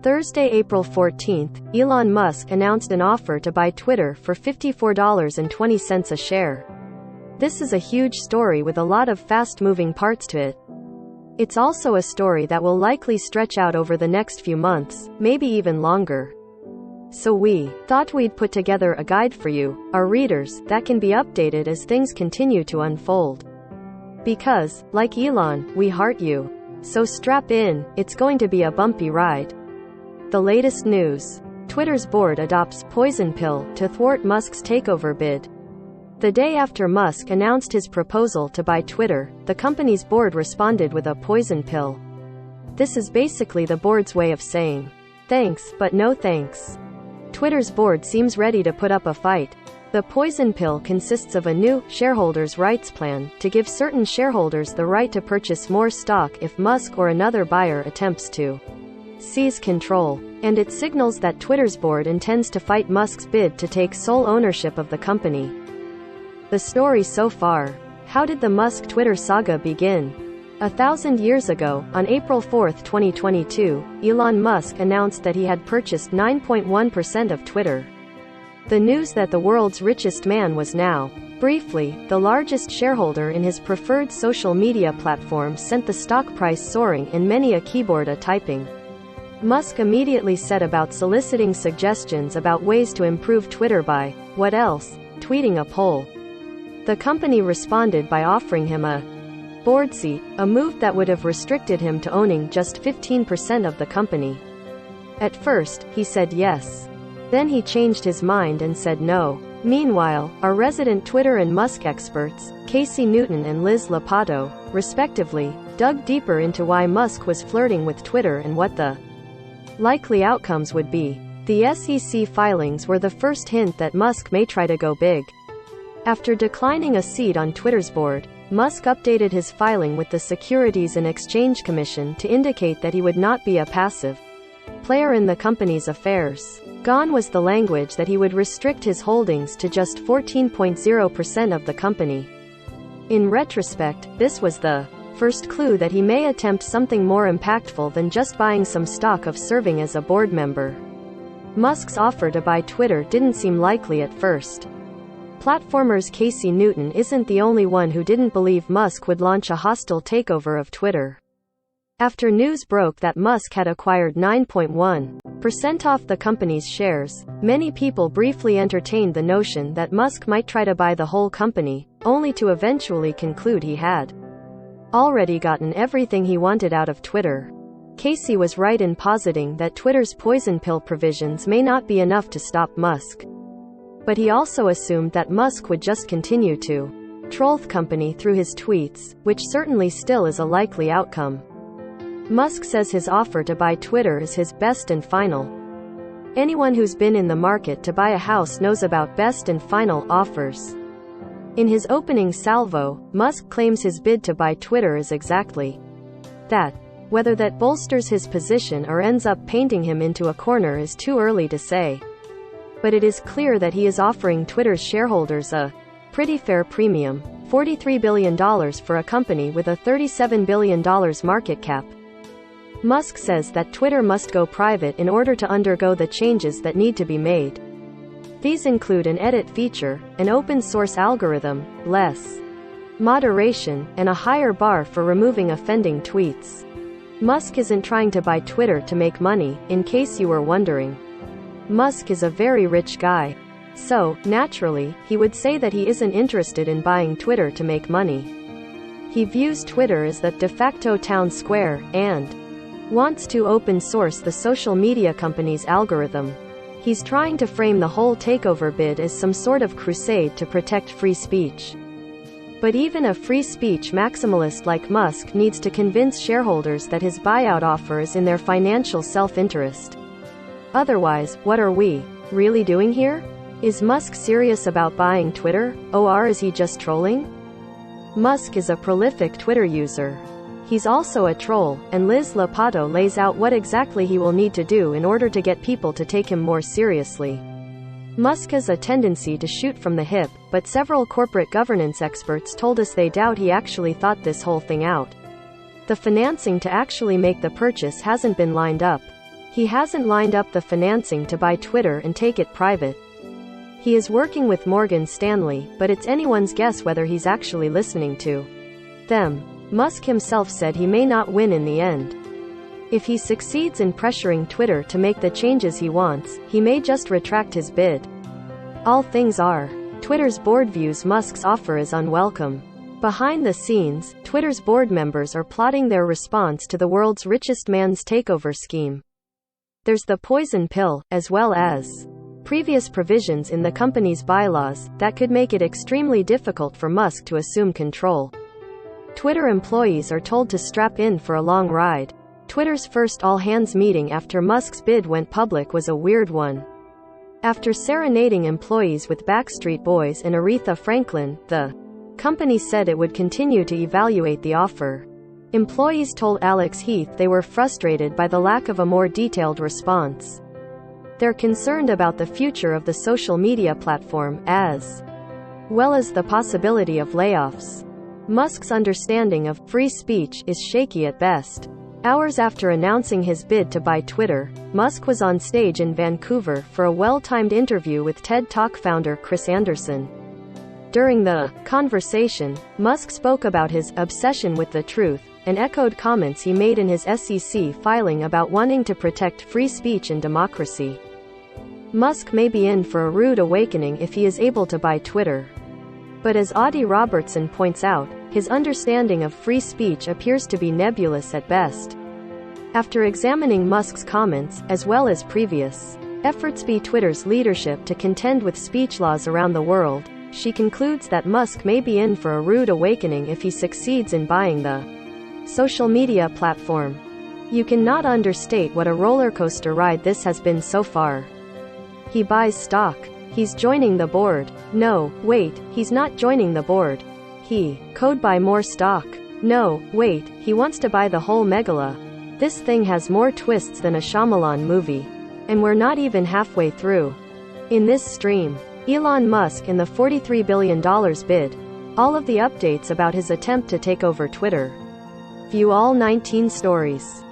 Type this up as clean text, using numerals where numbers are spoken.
Thursday, April 14th, Elon Musk announced an offer to buy Twitter for $54.20 a share. This is a huge story with a lot of fast-moving parts to it. It's also a story that will likely stretch out over the next few months, maybe even longer. So we thought we'd put together a guide for you, our readers, that can be updated as things continue to unfold. Because, like Elon, we heart you. So strap in, it's going to be a bumpy ride. The latest news. Twitter's board adopts poison pill to thwart Musk's takeover bid. The day after Musk announced his proposal to buy Twitter, the company's board responded with a poison pill. This is basically the board's way of saying, thanks, but no thanks. Twitter's board seems ready to put up a fight. The poison pill consists of a new shareholders' rights plan to give certain shareholders the right to purchase more stock if Musk or another buyer attempts to seize control. And it signals that Twitter's board intends to fight Musk's bid to take sole ownership of the company. The story so far. How did the Musk-Twitter saga begin? 1,000 years ago, on April 4, 2022, Elon Musk announced that he had purchased 9.1% of Twitter. The news that the world's richest man was now, briefly, the largest shareholder in his preferred social media platform sent the stock price soaring in many a keyboard typing. Musk immediately set about soliciting suggestions about ways to improve Twitter by, what else, tweeting a poll. The company responded by offering him a board seat, a move that would have restricted him to owning just 15% of the company. At first, he said yes. Then he changed his mind and said no. Meanwhile, our resident Twitter and Musk experts, Casey Newton and Liz Lopatto, respectively, dug deeper into why Musk was flirting with Twitter and what the likely outcomes would be. The SEC filings were the first hint that Musk may try to go big. After declining a seat on Twitter's board, Musk updated his filing with the Securities and Exchange Commission to indicate that he would not be a passive player in the company's affairs. Gone was the language that he would restrict his holdings to just 14.0% of the company. In retrospect, this was the first clue that he may attempt something more impactful than just buying some stock of serving as a board member. Musk's offer to buy Twitter didn't seem likely at first. Platformer's Casey Newton isn't the only one who didn't believe Musk would launch a hostile takeover of Twitter. After news broke that Musk had acquired 9.1% off the company's shares, many people briefly entertained the notion that Musk might try to buy the whole company, only to eventually conclude he had already gotten everything he wanted out of Twitter. Casey was right in positing that Twitter's poison pill provisions may not be enough to stop Musk. But he also assumed that Musk would just continue to troll the company through his tweets, which certainly still is a likely outcome. Musk says his offer to buy Twitter is his best and final. Anyone who's been in the market to buy a house knows about best and final offers. In his opening salvo, Musk claims his bid to buy Twitter is exactly that. Whether that bolsters his position or ends up painting him into a corner is too early to say. But it is clear that he is offering Twitter's shareholders a pretty fair premium, $43 billion for a company with a $37 billion market cap. Musk says that Twitter must go private in order to undergo the changes that need to be made. These include an edit feature, an open-source algorithm, less moderation, and a higher bar for removing offending tweets. Musk isn't trying to buy Twitter to make money, in case you were wondering. Musk is a very rich guy. So, naturally, he would say that he isn't interested in buying Twitter to make money. He views Twitter as the de facto town square, and wants to open source the social media company's algorithm. He's trying to frame the whole takeover bid as some sort of crusade to protect free speech. But even a free speech maximalist like Musk needs to convince shareholders that his buyout offer is in their financial self-interest. Otherwise, what are we really doing here? Is Musk serious about buying Twitter, or is he just trolling? Musk is a prolific Twitter user. He's also a troll, and Liz Lopatto lays out what exactly he will need to do in order to get people to take him more seriously. Musk has a tendency to shoot from the hip, but several corporate governance experts told us they doubt he actually thought this whole thing out. The financing to actually make the purchase hasn't been lined up. He hasn't lined up the financing to buy Twitter and take it private. He is working with Morgan Stanley, but it's anyone's guess whether he's actually listening to them. Musk himself said he may not win in the end. If he succeeds in pressuring Twitter to make the changes he wants, he may just retract his bid. All things are. Twitter's board views Musk's offer as unwelcome. Behind the scenes, Twitter's board members are plotting their response to the world's richest man's takeover scheme. There's the poison pill, as well as previous provisions in the company's bylaws that could make it extremely difficult for Musk to assume control. Twitter employees are told to strap in for a long ride. Twitter's first all-hands meeting after Musk's bid went public was a weird one. After serenading employees with Backstreet Boys and Aretha Franklin, the company said it would continue to evaluate the offer. Employees told Alex Heath they were frustrated by the lack of a more detailed response. They're concerned about the future of the social media platform, as well as the possibility of layoffs. Musk's understanding of free speech is shaky at best. Hours after announcing his bid to buy Twitter, Musk was on stage in Vancouver for a well-timed interview with TED Talk founder Chris Anderson. During the conversation, Musk spoke about his obsession with the truth, and echoed comments he made in his SEC filing about wanting to protect free speech and democracy. Musk may be in for a rude awakening if he is able to buy Twitter. But as Audie Robertson points out, his understanding of free speech appears to be nebulous at best. After examining Musk's comments, as well as previous efforts by Twitter's leadership to contend with speech laws around the world, she concludes that Musk may be in for a rude awakening if he succeeds in buying the social media platform. You cannot understate what a roller coaster ride this has been so far. He buys stock. He's joining the board. No, wait, he's not joining the board. He could buy more stock. No, wait, he wants to buy the whole megala. This thing has more twists than a Shyamalan movie. And we're not even halfway through. In this stream, Elon Musk and the $43 billion bid. All of the updates about his attempt to take over Twitter. View all 19 stories.